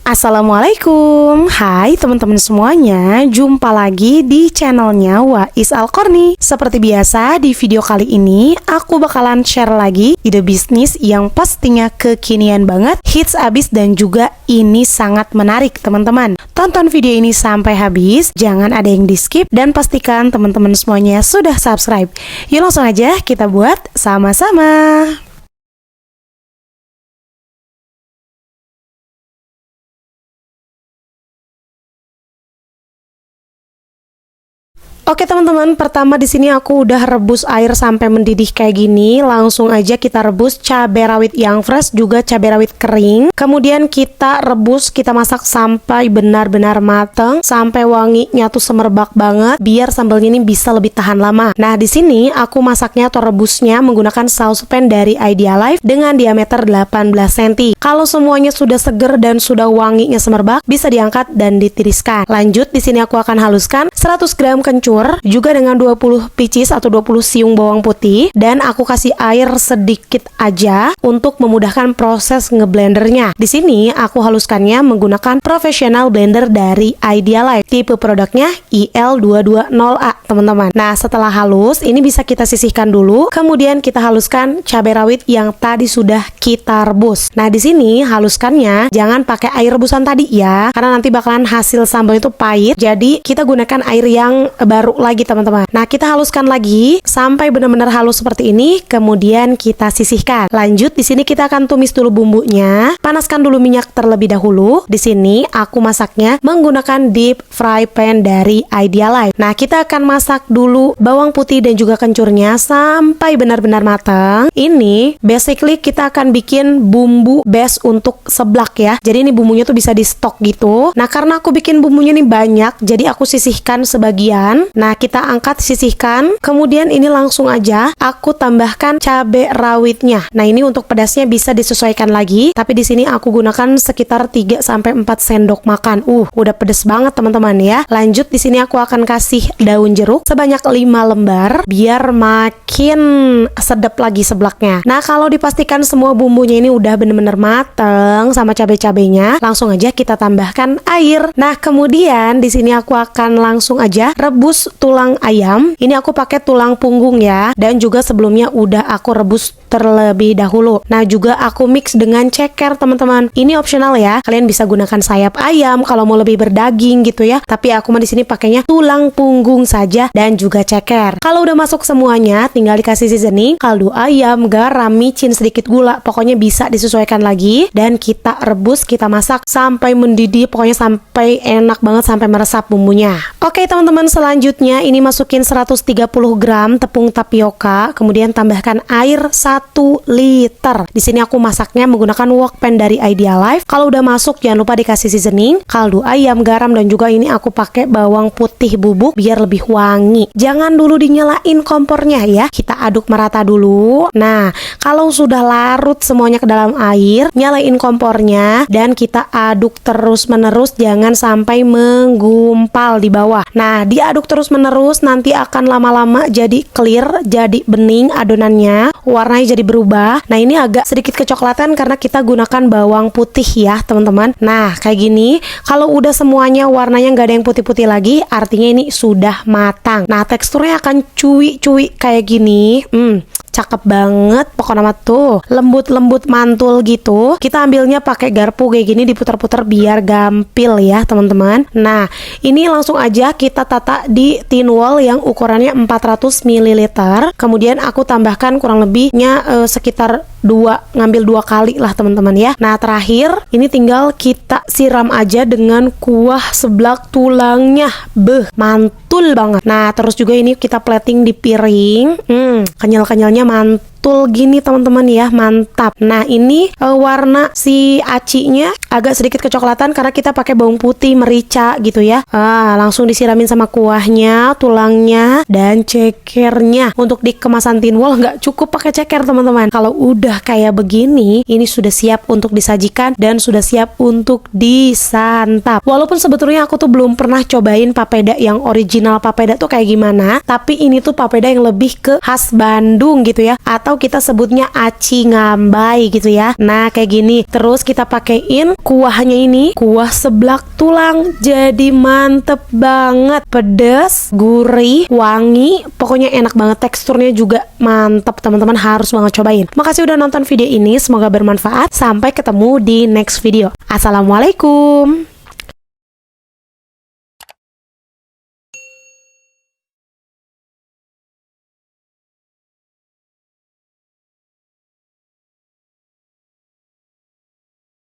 Assalamualaikum. Hai teman-teman semuanya, jumpa lagi di channelnya Wais Alkorni. Seperti biasa, di video kali ini aku bakalan share lagi ide bisnis yang pastinya kekinian banget, hits abis, dan juga ini sangat menarik teman-teman. Tonton video ini sampai habis, jangan ada yang di skip, dan pastikan teman-teman semuanya sudah subscribe. Yuk langsung aja kita buat sama-sama. Oke teman-teman, pertama di sini aku udah rebus air sampai mendidih kayak gini. Langsung aja kita rebus cabai rawit yang fresh, juga cabai rawit kering. Kemudian kita rebus, kita masak sampai benar-benar mateng, sampai wanginya tuh semerbak banget, biar sambalnya ini bisa lebih tahan lama. Nah di sini aku masaknya atau rebusnya menggunakan saucepan dari Idealife dengan diameter 18 cm. Kalau semuanya sudah seger dan sudah wanginya semerbak, bisa diangkat dan ditiriskan. Lanjut di sini aku akan haluskan 100 gram kencur juga dengan 20 pieces atau 20 siung bawang putih, dan aku kasih air sedikit aja untuk memudahkan proses ngeblendernya. Di sini aku haluskannya menggunakan professional blender dari Idealife. Tipe produknya IL220A, teman-teman. Nah, setelah halus, ini bisa kita sisihkan dulu. Kemudian kita haluskan cabai rawit yang tadi sudah kita rebus. Nah, di sini haluskannya jangan pakai air rebusan tadi ya, karena nanti bakalan hasil sambal itu pahit. Jadi, kita gunakan air yang baru lagi teman-teman. Nah kita haluskan lagi sampai benar-benar halus seperti ini, kemudian kita sisihkan. Lanjut di sini kita akan tumis dulu bumbunya. Panaskan dulu minyak terlebih dahulu. Di sini aku masaknya menggunakan deep fry pan dari Idealife. Nah kita akan masak dulu bawang putih dan juga kencurnya sampai benar-benar matang. Ini basically kita akan bikin bumbu base untuk seblak ya. Jadi ini bumbunya tuh bisa di stok gitu. Nah karena aku bikin bumbunya nih banyak, jadi aku sisihkan sebagian. Nah kita angkat, sisihkan, kemudian ini langsung aja aku tambahkan cabai rawitnya. Nah ini untuk pedasnya bisa disesuaikan lagi, tapi di sini aku gunakan sekitar 3 sampai 4 sendok makan. Udah pedes banget teman-teman ya. Lanjut di sini aku akan kasih daun jeruk sebanyak 5 lembar biar makin sedap lagi seblaknya. Nah kalau dipastikan semua bumbunya ini udah bener-bener mateng sama cabai-cabainya, langsung aja kita tambahkan air. Nah kemudian di sini aku akan langsung aja rebus tulang ayam. Ini aku pakai tulang punggung ya, dan juga sebelumnya udah aku rebus terlebih dahulu. Nah juga aku mix dengan ceker teman-teman. Ini opsional ya, kalian bisa gunakan sayap ayam kalau mau lebih berdaging gitu ya, tapi aku mah di sini pakainya tulang punggung saja dan juga ceker. Kalau udah masuk semuanya, tinggal dikasih seasoning, kaldu ayam, garam, micin, sedikit gula, pokoknya bisa disesuaikan lagi, dan kita rebus, kita masak sampai mendidih, pokoknya sampai enak banget, sampai meresap bumbunya. Oke teman-teman, selanjutnya ini masukin 130 gram tepung tapioka, kemudian tambahkan air 1 liter. Di sini aku masaknya menggunakan wok pan dari Idealife. Kalau udah masuk jangan lupa dikasih seasoning, kaldu ayam, garam, dan juga ini aku pakai bawang putih bubuk biar lebih wangi. Jangan dulu dinyalain kompornya ya, kita aduk merata dulu. Nah kalau sudah larut semuanya ke dalam air, nyalain kompornya dan kita aduk terus menerus, jangan sampai menggumpal di bawah. Nah diaduk terus menerus, nanti akan lama-lama jadi clear, jadi bening adonannya, warnanya jadi berubah. Nah ini agak sedikit kecoklatan karena kita gunakan bawang putih ya teman-teman. Nah kayak gini, kalau udah semuanya warnanya nggak ada yang putih-putih lagi, artinya ini sudah matang. Nah teksturnya akan cuy-cuy kayak gini. Cakep banget pokoknya mah tuh, lembut-lembut mantul gitu. Kita ambilnya pakai garpu kayak gini, diputar-putar biar gampil ya teman-teman. Nah ini langsung aja kita tata di tin wall yang ukurannya 400 ml. Kemudian aku tambahkan kurang lebihnya sekitar ngambil 2 kali lah teman-teman ya. Nah terakhir ini tinggal kita siram aja dengan kuah seblak tulangnya. Mantul banget. Nah terus juga ini kita plating di piring. Kenyal-kenyalnya mantul gini teman-teman ya, mantap. Nah ini warna si acinya agak sedikit kecoklatan karena kita pakai bawang putih merica gitu ya. Langsung disiramin sama kuahnya, tulangnya, dan cekernya. Untuk di kemasan tin wall nggak cukup pakai ceker teman-teman. Kalau udah kayak begini, ini sudah siap untuk disajikan dan sudah siap untuk disantap. Walaupun sebetulnya aku tuh belum pernah cobain papeda yang original papeda tuh kayak gimana, tapi ini tuh papeda yang lebih ke khas Bandung gitu ya, atau atau kita sebutnya aci ngambai gitu ya. Nah kayak gini. Terus kita pakein kuahnya ini, kuah seblak tulang. Jadi mantep banget, pedas, gurih, wangi, pokoknya enak banget. Teksturnya juga mantep, teman-teman harus banget cobain. Makasih udah nonton video ini, semoga bermanfaat. Sampai ketemu di next video. Assalamualaikum.